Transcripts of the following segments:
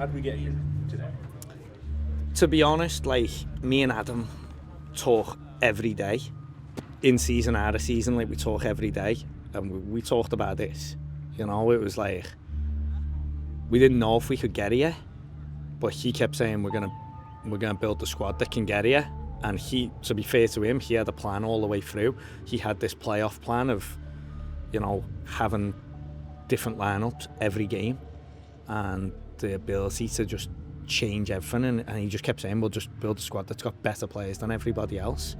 How did we get here today? To be honest, like, me and Adam talk every day. In season, out of season, like, we talk every day. And we talked about this. You know, it was like, we didn't know if we could get here, but he kept saying we're gonna build the squad that can get here. And he, to be fair to him, he had a plan all the way through. He had this playoff plan of, you know, having different lineups every game and the ability to just change everything. And he just kept saying, we'll just build a squad that's got better players than everybody else,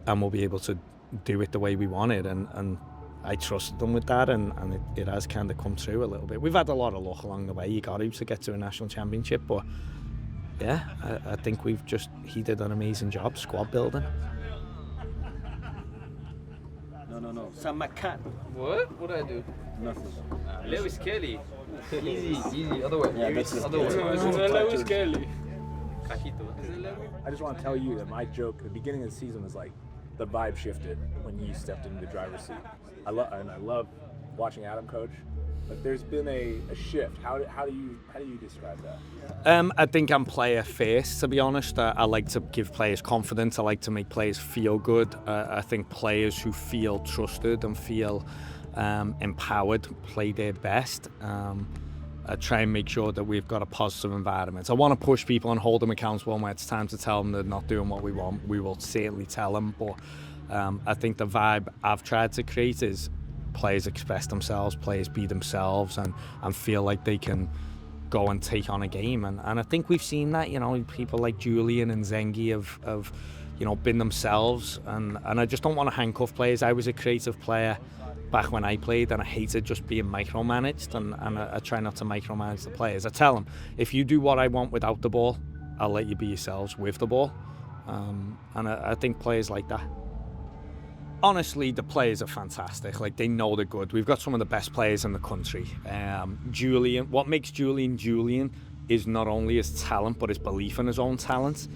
and we'll be able to do it the way we want it. And I trusted them with that, and it has kind of come through a little bit. We've had a lot of luck along the way. You got to get to a national championship, but yeah, I think he did an amazing job squad building. No. Sam McCann. What? What did I do? Nothing. Lewis Kelly. Easy. Other way. Yeah, that's other way. Lewis Kelly. Cajito. I just want to tell you that my joke at the beginning of the season was like, the vibe shifted when you stepped into the driver's seat. I love watching Adam coach, but there's been a shift. How do you describe that? I think I'm player first, to be honest. I like to give players confidence. I like to make players feel good. I think players who feel trusted and feel empowered play their best. I try and make sure that we've got a positive environment. I want to push people and hold them accountable when it's time to tell them they're not doing what we want. We will certainly tell them, but I think the vibe I've tried to create is players express themselves, players be themselves, and feel like they can go and take on a game. And I think we've seen that, you know, people like Julian and Zengi have you know, been themselves, and I just don't want to handcuff players. I was a creative player back when I played, and I hated just being micromanaged, and I try not to micromanage the players. I tell them, if you do what I want without the ball, I'll let you be yourselves with the ball. And I think players like that. Honestly, the players are fantastic. Like, they know they're good. We've got some of the best players in the country. Julian, what makes Julian is not only his talent, but his belief in his own talent.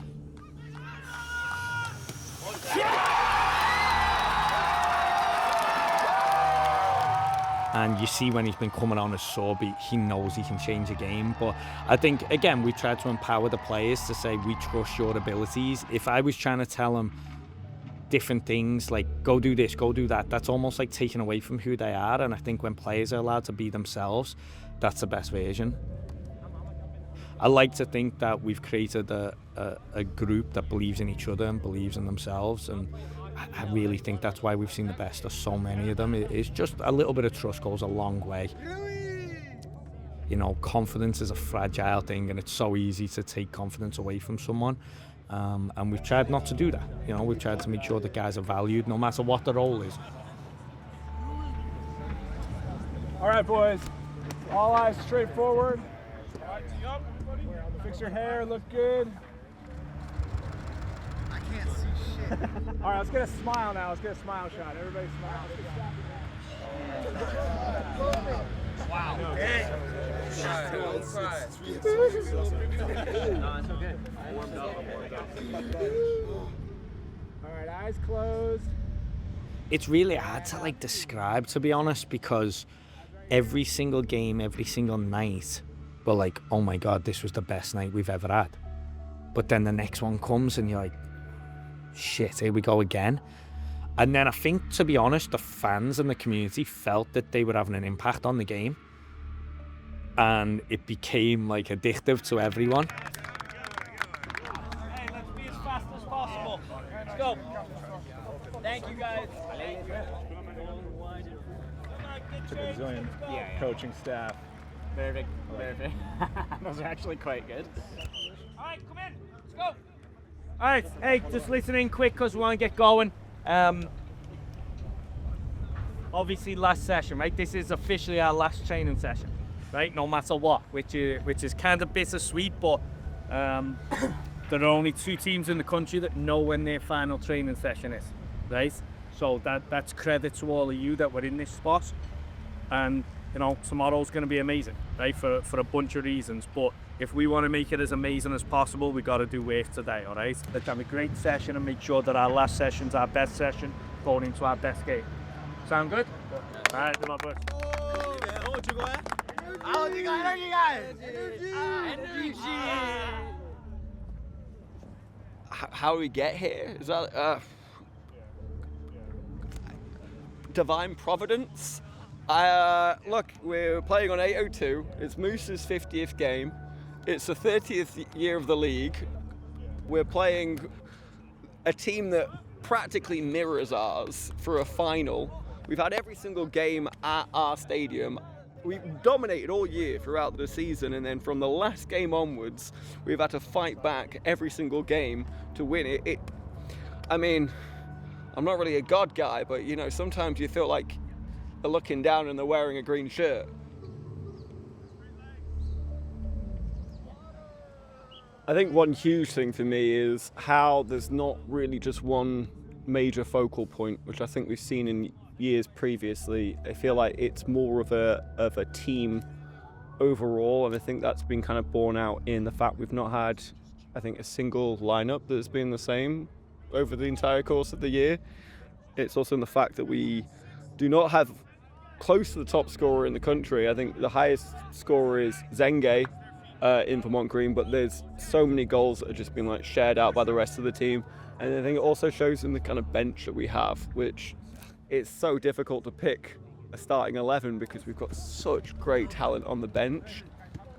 And you see when he's been coming on as sub, he knows he can change a game. But I think, again, we tried to empower the players to say, we trust your abilities. If I was trying to tell them different things, like, go do this, go do that, that's almost like taking away from who they are. And I think when players are allowed to be themselves, that's the best version. I like to think that we've created a group that believes in each other and believes in themselves, and I really think that's why we've seen the best of so many of them. It's just a little bit of trust goes a long way. You know, confidence is a fragile thing, and it's so easy to take confidence away from someone. And we've tried not to do that. You know, we've tried to make sure that guys are valued no matter what the role is. All right, boys. All eyes straight forward. Fix your hair, look good. I can't see shit. All right, let's get a smile now. Let's get a smile shot. Everybody smile. Wow. Okay. Don't cry. No, it's okay. I warmed up. All right, eyes closed. It's really hard to, like, describe, to be honest, because every single game, every single night, we're like, oh my God, this was the best night we've ever had. But then the next one comes and you're like, shit, here we go again. And then I think, to be honest, the fans and the community felt that they were having an impact on the game. And it became, like, addictive to everyone. Hey, let's be as fast as possible. Let's go. Thank you, guys. Took a Brazilian coaching staff. Perfect. Those are actually quite good. All right, come in. Let's go. All right, hey, just listening quick because we want to get going. Obviously, last session, right? This is officially our last training session, right? No matter what, which is kind of bittersweet, but there are only 2 teams in the country that know when their final training session is, right? So that's credit to all of you that were in this spot. And, you know, tomorrow's going to be amazing, right? For a bunch of reasons. But if we want to make it as amazing as possible, we got to do work today, all right? Let's have a great session and make sure that our last session's our best session going into our best game. Sound good? All right, come on, boys. Energy, guys. how we get here? Is that divine providence? Look, we're playing on 802. It's Moose's 50th game. It's the 30th year of the league. We're playing a team that practically mirrors ours for a final. We've had every single game at our stadium. We dominated all year throughout the season, and then from the last game onwards, we've had to fight back every single game to win it. I mean, I'm not really a God guy, but you know, sometimes you feel like they're looking down and they're wearing a green shirt. I think one huge thing for me is how there's not really just one major focal point, which I think we've seen in years previously. I feel like it's more of a team overall, and I think that's been kind of borne out in the fact we've not had, I think, a single lineup that's been the same over the entire course of the year. It's also in the fact that we do not have close to the top scorer in the country. I think the highest scorer is Zenge in Vermont Green, but there's so many goals that have just been like shared out by the rest of the team. And I think it also shows in the kind of bench that we have, which it's so difficult to pick a starting 11 because we've got such great talent on the bench.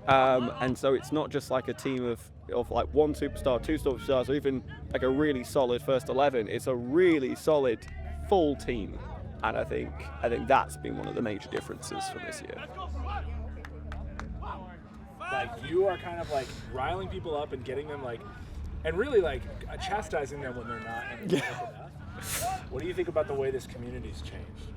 And so it's not just like a team of like one superstar, two superstars, or even like a really solid first 11. It's a really solid full team. And I think that's been one of the major differences from this year. Like, you are kind of like riling people up and getting them like, and really like chastising them when they're not energetic enough. What do you think about the way this community's changed?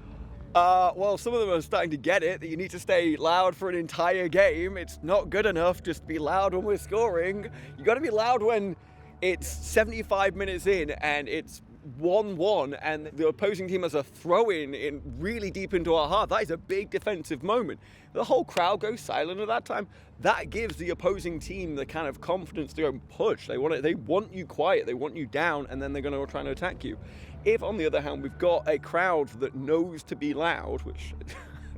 Well, some of them are starting to get it, that you need to stay loud for an entire game. It's not good enough just to be loud when we're scoring. You got to be loud when it's 75 minutes in and it's 1-1 and the opposing team has a throw-in in really deep into our half. That is a big defensive moment. The whole crowd goes silent at that time. That gives the opposing team the kind of confidence to go and push. They want you quiet, they want you down, and then they're going to try and attack you. If, on the other hand, we've got a crowd that knows to be loud, which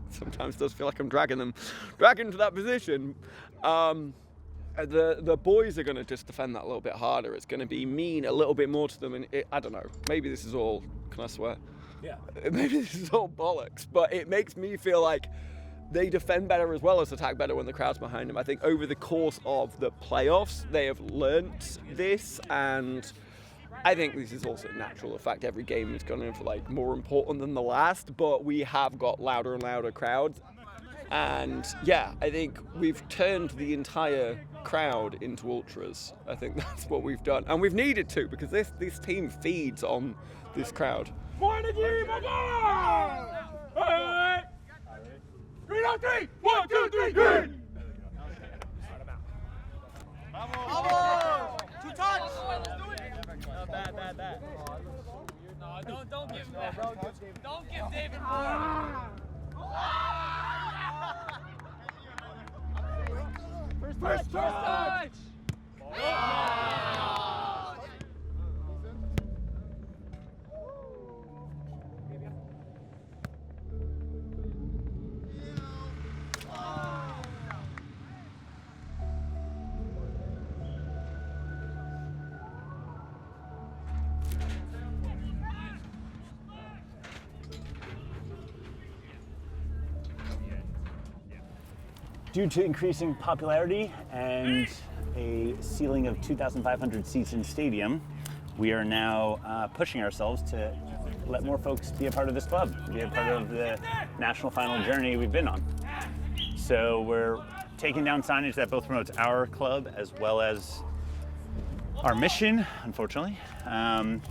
sometimes does feel like I'm dragging to that position, the boys are going to just defend that a little bit harder. It's going to be mean a little bit more to them, and I don't know, maybe this is all, can I swear? Yeah. Maybe this is all bollocks, but it makes me feel like they defend better as well as attack better when the crowd's behind them. I think over the course of the playoffs, they have learnt this, and I think this is also natural. The fact every game is going to be like more important than the last, but we have got louder and louder crowds. And yeah, I think we've turned the entire crowd into ultras. I think that's what we've done. And we've needed to, because this team feeds on this crowd. Three on three! 1, 2, 3, green! Vamos! 2 touch! Bad. No, don't give him that. Don't give David more. First touch! Due to increasing popularity and a ceiling of 2,500 seats in stadium, we are now pushing ourselves to let more folks be a part of this club, be a part of the national final journey we've been on. So we're taking down signage that both promotes our club as well as our mission, unfortunately. And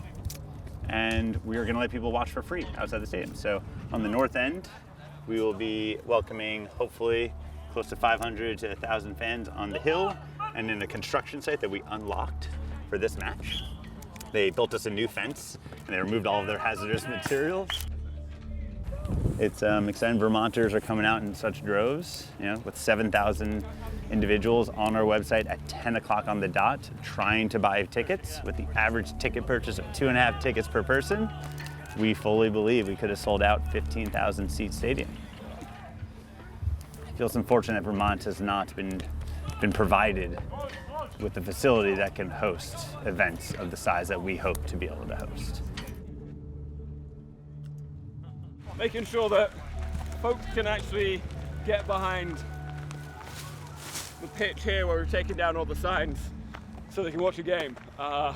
we are going to let people watch for free outside the stadium. So on the north end, we will be welcoming, hopefully, close to 500 to 1,000 fans on the hill and in a construction site that we unlocked for this match. They built us a new fence and they removed all of their hazardous materials. It's exciting. Vermonters are coming out in such droves, with 7,000 individuals on our website at 10 o'clock on the dot trying to buy tickets with the average ticket purchase of 2.5 tickets per person. We fully believe we could have sold out 15,000 seat stadium. It feels unfortunate that Vermont has not been been provided with the facility that can host events of the size that we hope to be able to host. Making sure that folks can actually get behind the pitch here where we're taking down all the signs so they can watch a game. I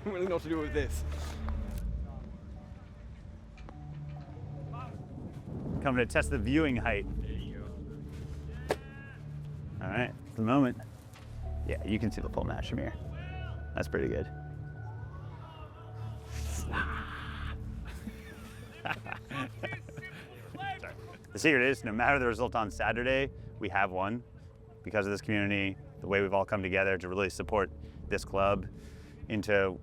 don't really know what to do with this. Coming to test the viewing height. All right, for the moment. Yeah, you can see the full match from here. That's pretty good. The secret is, no matter the result on Saturday, we have won because of this community, the way we've all come together to really support this club into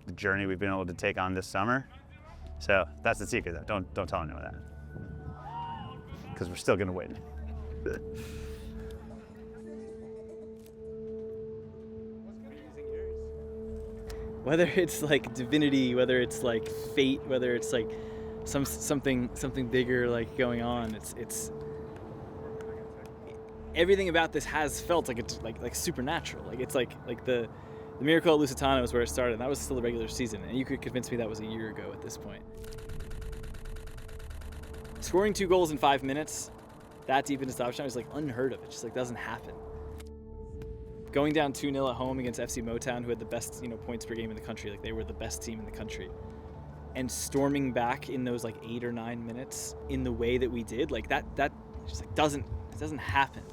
the journey we've been able to take on this summer. So that's the secret, though. Don't tell anyone that, because we're still gonna win. Whether it's like divinity, whether it's like fate, whether it's like something bigger like going on, it's everything about this has felt like it's like supernatural. Like it's like the miracle at Lusitano is where it started, and that was still the regular season, and you could convince me that was a year ago at this point. Scoring 2 goals in 5 minutes, that deep into stoppage time is like unheard of. It just like doesn't happen. Going down 2-0 at home against FC Motown, who had the best, points per game in the country, like they were the best team in the country, and storming back in those like 8 or 9 minutes in the way that we did, like that just like doesn't happen.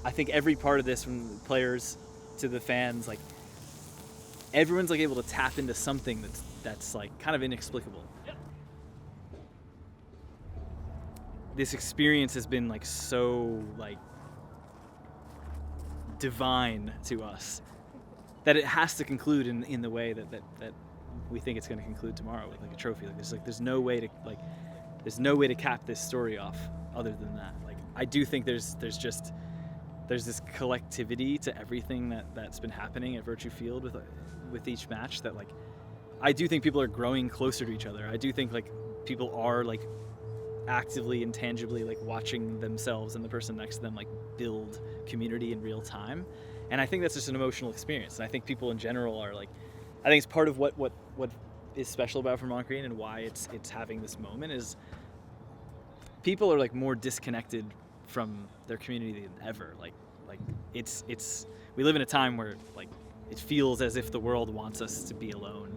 I think every part of this, from the players to the fans, like everyone's like able to tap into something that's like kind of inexplicable. This experience has been like so like divine to us that it has to conclude in the way that we think it's going to conclude tomorrow with like a trophy. Like there's no way to cap this story off other than that. Like I do think there's this collectivity to everything that's been happening at Virtue Field with each match, that like I do think people are growing closer to each other. I do think like people are like actively and tangibly like watching themselves and the person next to them like build community in real time, and I think that's just an emotional experience. And I think people in general are like, I think it's part of what is special about Vermont Green and why it's having this moment is people are like more disconnected from their community than ever. Like it's we live in a time where like it feels as if the world wants us to be alone,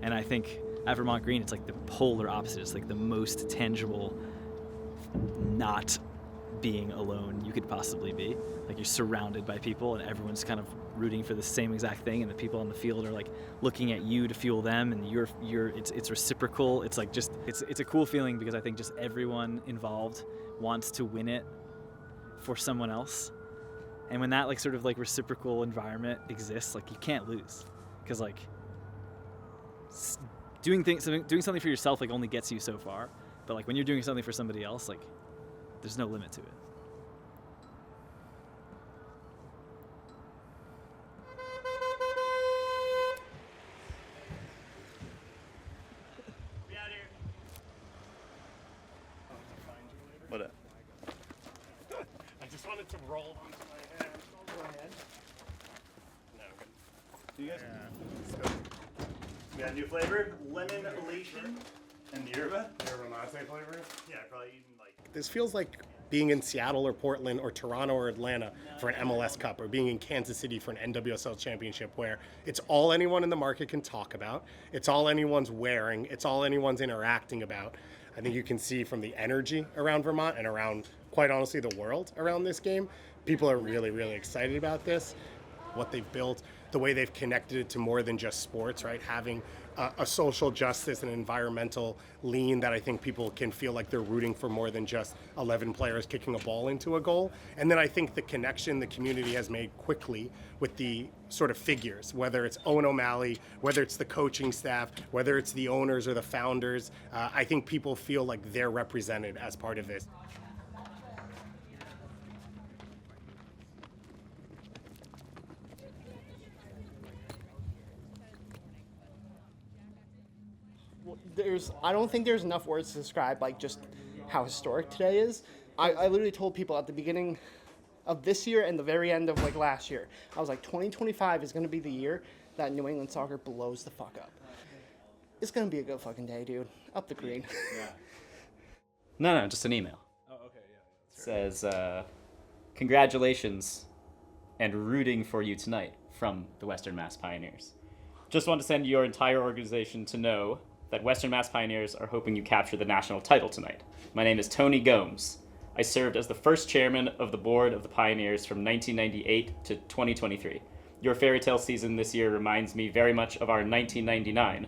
and I think at Vermont Green it's like the polar opposite. It's like the most tangible not being alone you could possibly be. Like you're surrounded by people and everyone's kind of rooting for the same exact thing, and the people on the field are like looking at you to fuel them, and it's reciprocal. It's like just it's a cool feeling because I think just everyone involved wants to win it for someone else, and when that like sort of like reciprocal environment exists, like you can't lose, because like doing something for yourself like only gets you so far, but like when you're doing something for somebody else, like there's no limit to it. What up? I just wanted to roll onto my hand. Go ahead. No, good. Do you guys? Yeah. We got a new flavor, lemon elation and the yerba. Yerba mate flavor? Yeah, probably eating like. This feels like being in Seattle or Portland or Toronto or Atlanta for an MLS Cup, or being in Kansas City for an NWSL Championship, where it's all anyone in the market can talk about. It's all anyone's wearing. It's all anyone's interacting about. I think you can see from the energy around Vermont and around, quite honestly, the world around this game. People are really, really excited about this, what they've built, the way they've connected it to more than just sports, right? Having a social justice and environmental lean that I think people can feel like they're rooting for more than just 11 players kicking a ball into a goal. And then I think the connection the community has made quickly with the sort of figures, whether it's Owen O'Malley, whether it's the coaching staff, whether it's the owners or the founders, I think people feel like they're represented as part of this. I don't think there's enough words to describe like just how historic today is. I literally told people at the beginning of this year and the very end of like last year. I was like, 2025 is going to be the year that New England soccer blows the fuck up. It's going to be a good fucking day, dude. Up the green. No, just an email. Oh, okay, yeah. It says, congratulations and rooting for you tonight from the Western Mass Pioneers. Just want to send your entire organization to know that Western Mass Pioneers are hoping you capture the national title tonight. My name is Tony Gomes. I served as the first chairman of the board of the Pioneers from 1998 to 2023. Your fairy tale season this year reminds me very much of our 1999,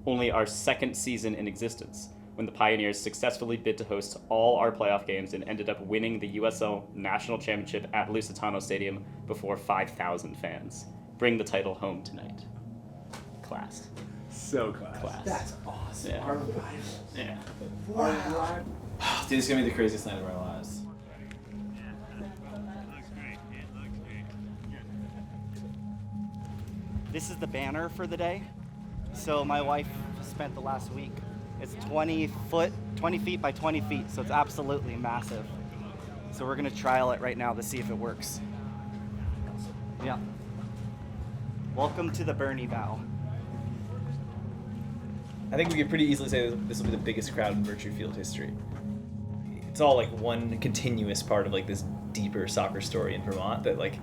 only our second season in existence, when the Pioneers successfully bid to host all our playoff games and ended up winning the USL National Championship at Lusitano Stadium before 5,000 fans. Bring the title home tonight. Class. So class. That's awesome. Yeah. Our rival. Yeah. Our rival. Dude, it's gonna be the craziest night of our lives. This is the banner for the day. So my wife spent the last week. It's 20 feet by 20 feet, so it's absolutely massive. So we're gonna trial it right now to see if it works. Yeah. Welcome to the Bernie Bow. I think we could pretty easily say that this will be the biggest crowd in Virtue Field history. It's all like one continuous part of like this deeper soccer story in Vermont that like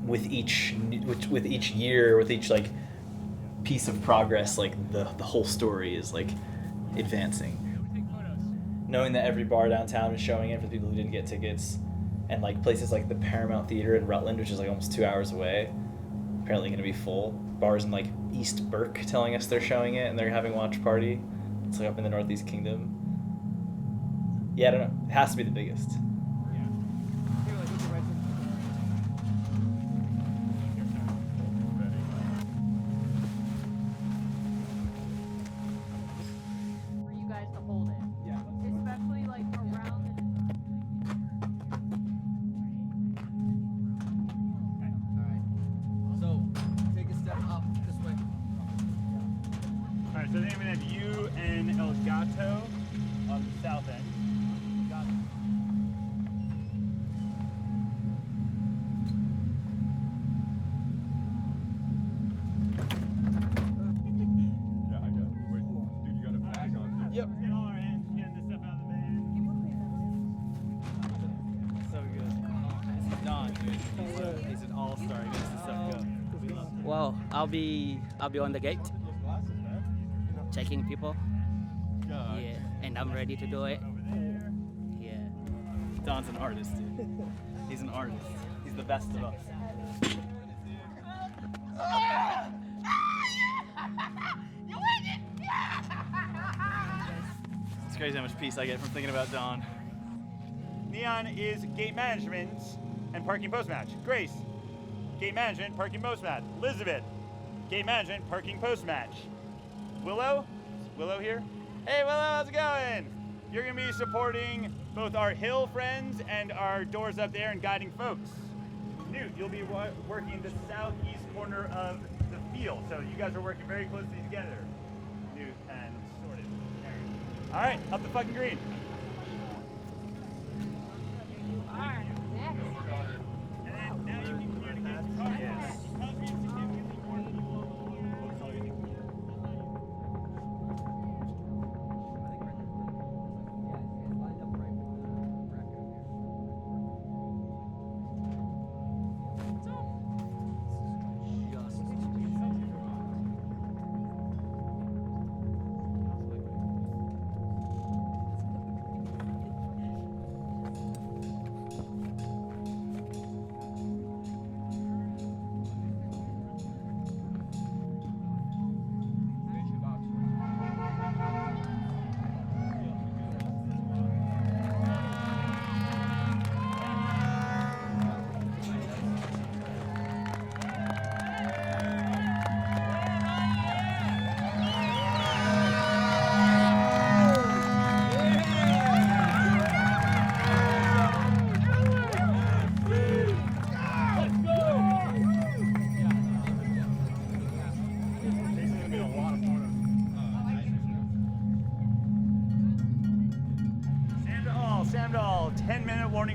with each year, with each like piece of progress, like the whole story is like advancing. Knowing that every bar downtown is showing it for the people who didn't get tickets, and like places like the Paramount Theater in Rutland, which is like almost 2 hours away, apparently going to be full. Bars in like East Burke telling us they're showing it and they're having a watch party. It's like up in the Northeast Kingdom. Yeah, I don't know. It has to be the biggest. For you guys to hold it. Yeah. Especially like around the So, take a step up this way. All right, so then we have you and El Gato on the south end. Yep. Get all our hands, getting this stuff out of the van. So good. This is Don, dude. He's an all-star. He makes this stuff go. We love him. Well, I'll be on the gate, checking people. Yeah, and I'm ready to do it. Yeah. Don's an artist, dude. He's an artist. He's the best of us. It's crazy how much peace I get from thinking about Don. Neon is gate management and parking post match. Grace, gate management, parking post match. Elizabeth, gate management, parking post match. Willow, Willow here. Hey Willow, how's it going? You're gonna be supporting both our hill friends and our doors up there and guiding folks. Newt, you'll be working the southeast corner of the field. So you guys are working very closely together. Newt and sorted. All right, up the fucking green. Alright, next. And then now you can communicate. Oh, yes.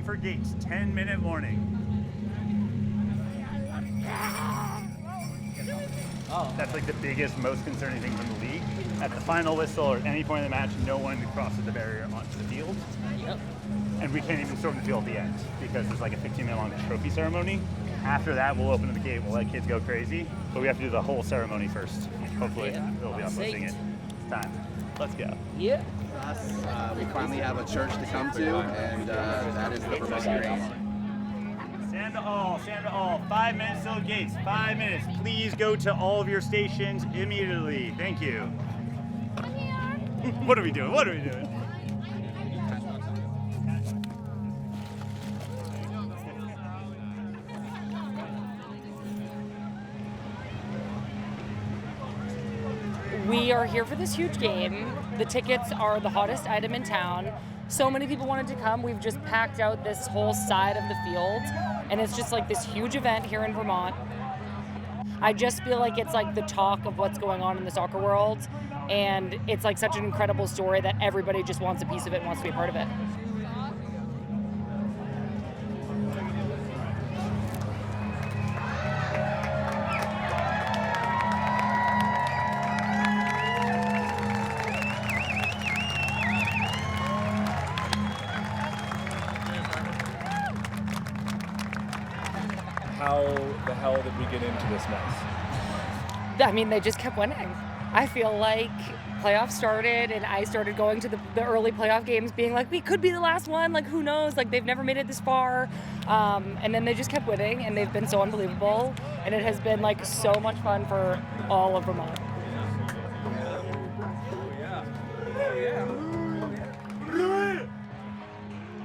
for gates, 10-minute warning. That's like the biggest, most concerning thing from the league. At the final whistle or any point in the match, no one crosses the barrier onto the field. Yep. And we can't even storm the field at the end because there's like a 15-minute long trophy ceremony. After that, we'll open the gate, we'll let kids go crazy, but we have to do the whole ceremony first. Hopefully, they'll be uploading it. It's time. Let's go. Yeah. We finally have a church to come to, and that is the Vermont Grace. Stand to all. 5 minutes till gates, 5 minutes. Please go to all of your stations immediately. Thank you. What are we doing? We are here for this huge game. The tickets are the hottest item in town. So many people wanted to come. We've just packed out this whole side of the field, and it's just like this huge event here in Vermont. I just feel like it's like the talk of what's going on in the soccer world, and it's like such an incredible story that everybody just wants a piece of it and wants to be a part of it. How the hell did we get into this mess? I mean, they just kept winning. I feel like playoffs started and I started going to the early playoff games being like, we could be the last one, like who knows, like they've never made it this far. And then they just kept winning and they've been so unbelievable. And it has been like so much fun for all of Vermont.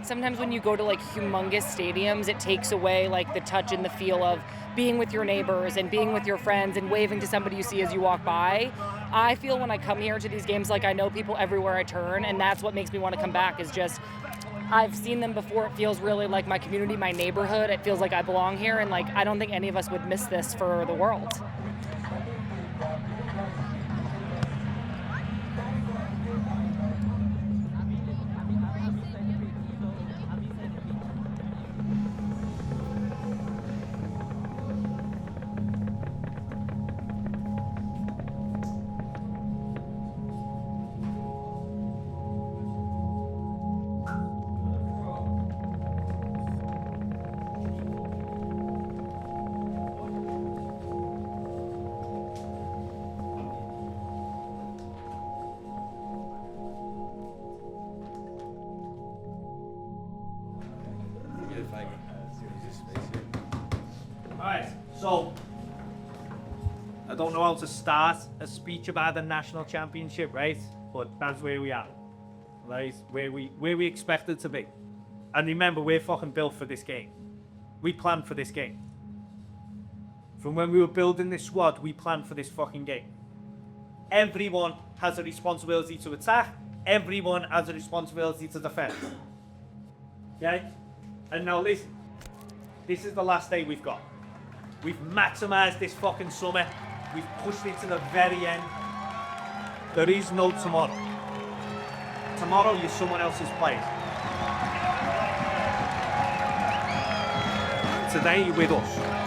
Sometimes when you go to like humongous stadiums, it takes away like the touch and the feel of being with your neighbors and being with your friends and waving to somebody you see as you walk by. I feel when I come here to these games like I know people everywhere I turn, and that's what makes me want to come back is just I've seen them before. It feels really like my community, my neighborhood. It feels like I belong here, and like I don't think any of us would miss this for the world. Alright, so I don't know how to start a speech about the national championship, right? But that's where we are. Right? Where we expected to be. And remember, we're fucking built for this game. We planned for this game. From when we were building this squad, we planned for this fucking game. Everyone has a responsibility to attack. Everyone has a responsibility to defend. Okay? And now listen. This is the last day we've got. We've maximised this fucking summer. We've pushed it to the very end. There is no tomorrow. Tomorrow you're someone else's player. Today you're with us.